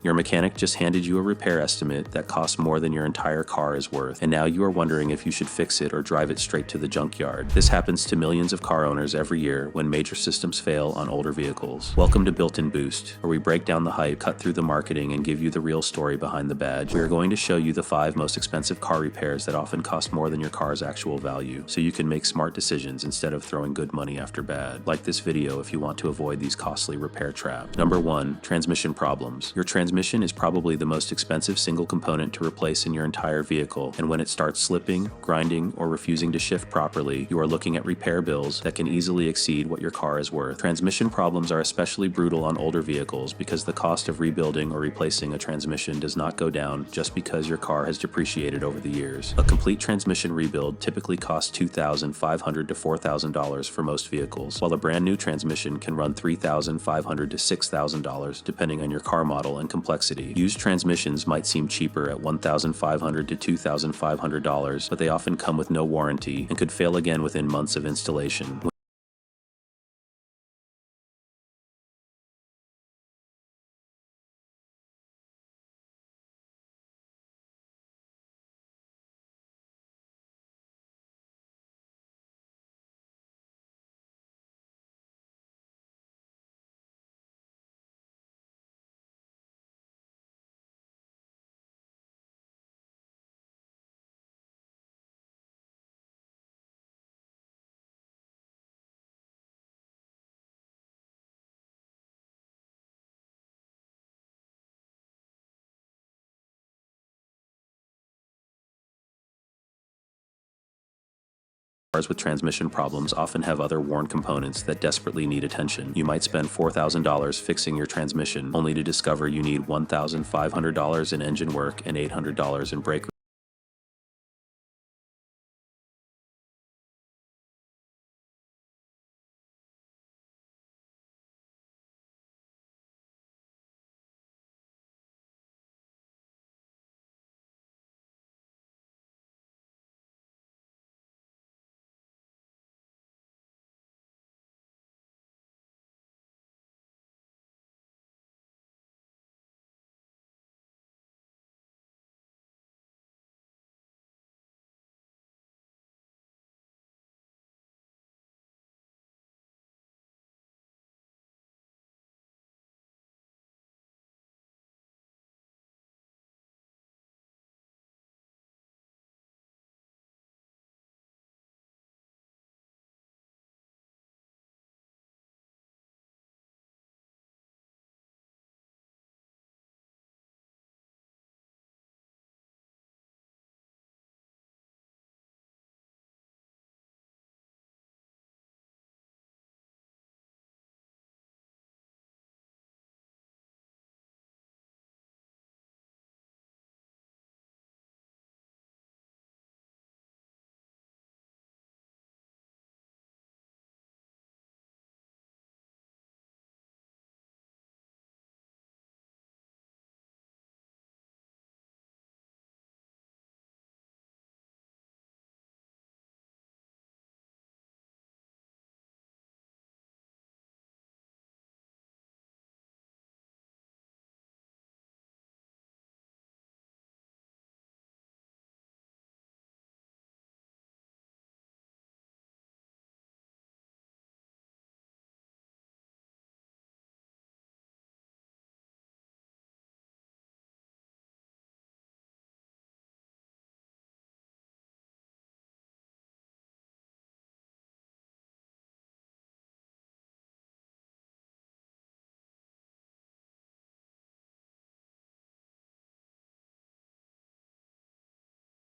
Your mechanic just handed you a repair estimate that costs more than your entire car is worth, and now you are wondering if you should fix it or drive it straight to the junkyard. This happens to millions of car owners every year when major systems fail on older vehicles. Welcome to Built-in Boost, where we break down the hype, cut through the marketing, and give you the real story behind the badge. We are going to show you the 5 most expensive car repairs that often cost more than your car's actual value, so you can make smart decisions instead of throwing good money after bad. Like this video if you want to avoid these costly repair traps. Number 1. Transmission problems. Your transmission is probably the most expensive single component to replace in your entire vehicle, and when it starts slipping, grinding, or refusing to shift properly, you are looking at repair bills that can easily exceed what your car is worth. Transmission problems are especially brutal on older vehicles because the cost of rebuilding or replacing a transmission does not go down just because your car has depreciated over the years. A complete transmission rebuild typically costs $2,500 to $4,000 for most vehicles, while a brand new transmission can run $3,500 to $6,000 depending on your car model and complexity. Used transmissions might seem cheaper at $1,500 to $2,500, but they often come with no warranty and could fail again within months of installation. Cars with transmission problems often have other worn components that desperately need attention. You might spend $4,000 fixing your transmission, only to discover you need $1,500 in engine work and $800 in brake.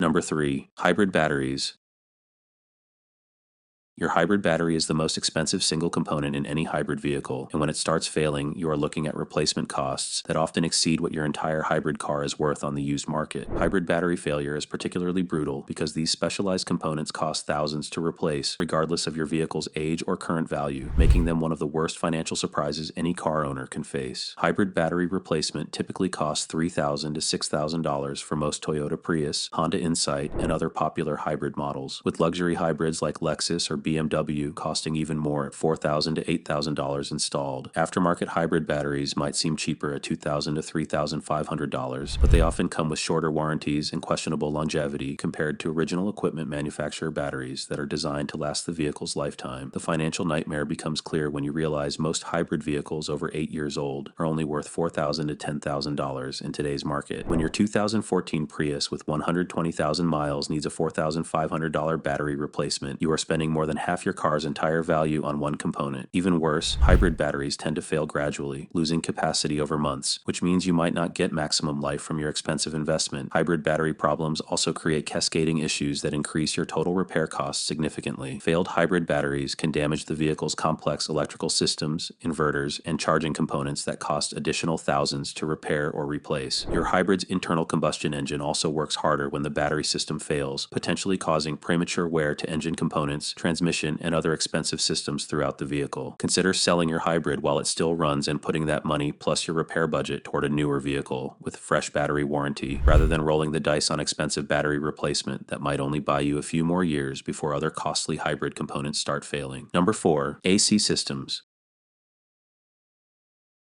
Number 3. Hybrid batteries. Your hybrid battery is the most expensive single component in any hybrid vehicle, and when it starts failing, you are looking at replacement costs that often exceed what your entire hybrid car is worth on the used market. Hybrid battery failure is particularly brutal because these specialized components cost thousands to replace, regardless of your vehicle's age or current value, making them one of the worst financial surprises any car owner can face. Hybrid battery replacement typically costs $3,000 to $6,000 for most Toyota Prius, Honda Insight, and other popular hybrid models, with luxury hybrids like Lexus or BMW costing even more at $4,000 to $8,000 installed. Aftermarket hybrid batteries might seem cheaper at $2,000 to $3,500, but they often come with shorter warranties and questionable longevity compared to original equipment manufacturer batteries that are designed to last the vehicle's lifetime. The financial nightmare becomes clear when you realize most hybrid vehicles over 8 years old are only worth $4,000 to $10,000 in today's market. When your 2014 Prius with 120,000 miles needs a $4,500 battery replacement, you are spending more than half your car's entire value on one component. Even worse, hybrid batteries tend to fail gradually, losing capacity over months, which means you might not get maximum life from your expensive investment. Hybrid battery problems also create cascading issues that increase your total repair costs significantly. Failed hybrid batteries can damage the vehicle's complex electrical systems, inverters, and charging components that cost additional thousands to repair or replace. Your hybrid's internal combustion engine also works harder when the battery system fails, potentially causing premature wear to engine components, transmission, and other expensive systems throughout the vehicle. Consider selling your hybrid while it still runs and putting that money plus your repair budget toward a newer vehicle with fresh battery warranty, rather than rolling the dice on expensive battery replacement that might only buy you a few more years before other costly hybrid components start failing. Number 4. AC systems.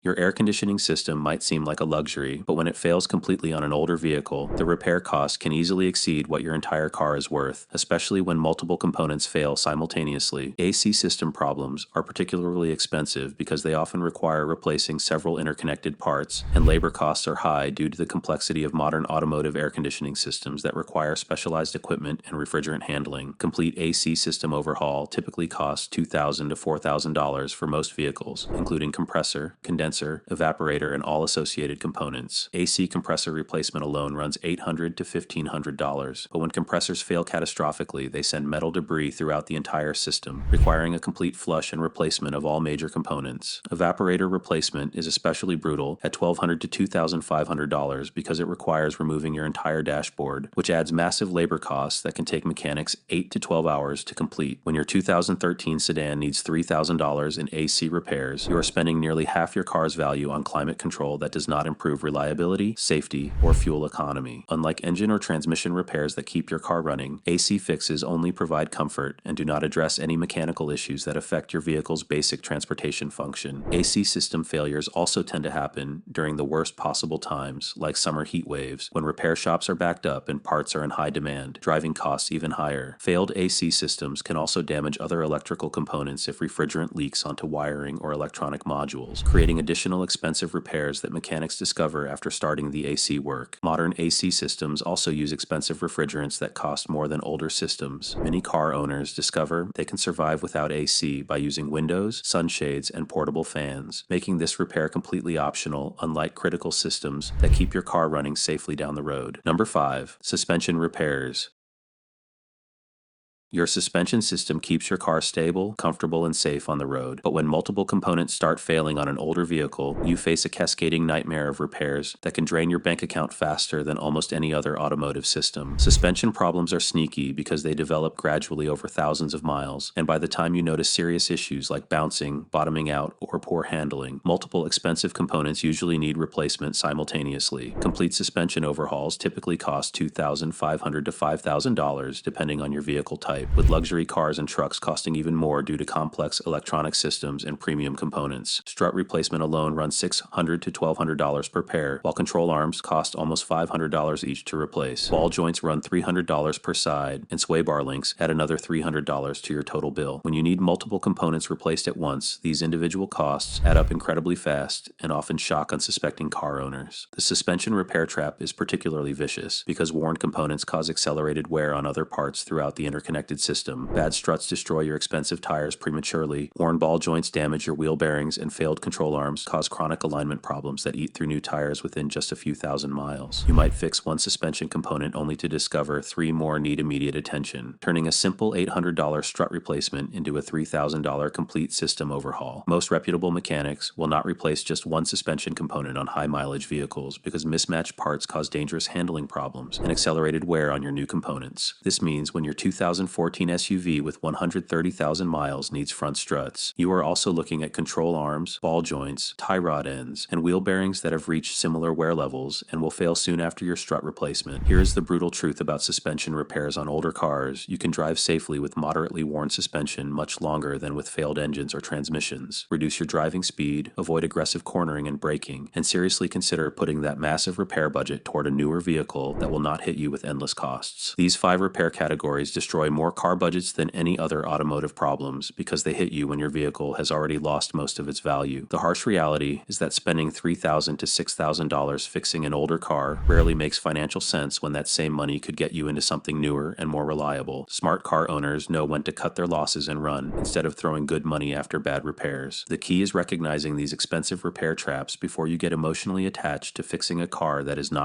Your air conditioning system might seem like a luxury, but when it fails completely on an older vehicle, the repair cost can easily exceed what your entire car is worth, especially when multiple components fail simultaneously. AC system problems are particularly expensive because they often require replacing several interconnected parts, and labor costs are high due to the complexity of modern automotive air conditioning systems that require specialized equipment and refrigerant handling. Complete AC system overhaul typically costs $2,000 to $4,000 for most vehicles, including compressor, condenser, evaporator, and all associated components. AC compressor replacement alone runs $800 to $1,500, but when compressors fail catastrophically, they send metal debris throughout the entire system, requiring a complete flush and replacement of all major components. Evaporator replacement is especially brutal at $1,200 to $2,500 because it requires removing your entire dashboard, which adds massive labor costs that can take mechanics 8 to 12 hours to complete. When your 2013 sedan needs $3,000 in AC repairs, you are spending nearly half your car's value on climate control that does not improve reliability, safety, or fuel economy. Unlike engine or transmission repairs that keep your car running, AC fixes only provide comfort and do not address any mechanical issues that affect your vehicle's basic transportation function. AC system failures also tend to happen during the worst possible times, like summer heat waves, when repair shops are backed up and parts are in high demand, driving costs even higher. Failed AC systems can also damage other electrical components if refrigerant leaks onto wiring or electronic modules, creating additional expensive repairs that mechanics discover after starting the AC work. Modern AC systems also use expensive refrigerants that cost more than older systems. Many car owners discover they can survive without AC by using windows, sunshades, and portable fans, making this repair completely optional, unlike critical systems that keep your car running safely down the road. Number 5. Suspension repairs. Your suspension system keeps your car stable, comfortable, and safe on the road. But when multiple components start failing on an older vehicle, you face a cascading nightmare of repairs that can drain your bank account faster than almost any other automotive system. Suspension problems are sneaky because they develop gradually over thousands of miles, and by the time you notice serious issues like bouncing, bottoming out, or poor handling, multiple expensive components usually need replacement simultaneously. Complete suspension overhauls typically cost $2,500 to $5,000 depending on your vehicle type, with luxury cars and trucks costing even more due to complex electronic systems and premium components. Strut replacement alone runs $600 to $1,200 per pair, while control arms cost almost $500 each to replace. Ball joints run $300 per side, and sway bar links add another $300 to your total bill. When you need multiple components replaced at once, these individual costs add up incredibly fast and often shock unsuspecting car owners. The suspension repair trap is particularly vicious because worn components cause accelerated wear on other parts throughout the interconnected system. Bad struts destroy your expensive tires prematurely, worn ball joints damage your wheel bearings, and failed control arms cause chronic alignment problems that eat through new tires within just a few thousand miles. You might fix one suspension component only to discover 3 more need immediate attention, turning a simple $800 strut replacement into a $3,000 complete system overhaul. Most reputable mechanics will not replace just one suspension component on high mileage vehicles because mismatched parts cause dangerous handling problems and accelerated wear on your new components. This means when your 2014 2014 SUV with 130,000 miles needs front struts. You are also looking at control arms, ball joints, tie rod ends, and wheel bearings that have reached similar wear levels and will fail soon after your strut replacement. Here is the brutal truth about suspension repairs on older cars. You can drive safely with moderately worn suspension much longer than with failed engines or transmissions. Reduce your driving speed, avoid aggressive cornering and braking, and seriously consider putting that massive repair budget toward a newer vehicle that will not hit you with endless costs. These 5 repair categories destroy more car budgets than any other automotive problems because they hit you when your vehicle has already lost most of its value. The harsh reality is that spending $3,000 to $6,000 fixing an older car rarely makes financial sense when that same money could get you into something newer and more reliable. Smart car owners know when to cut their losses and run instead of throwing good money after bad repairs. The key is recognizing these expensive repair traps before you get emotionally attached to fixing a car that is not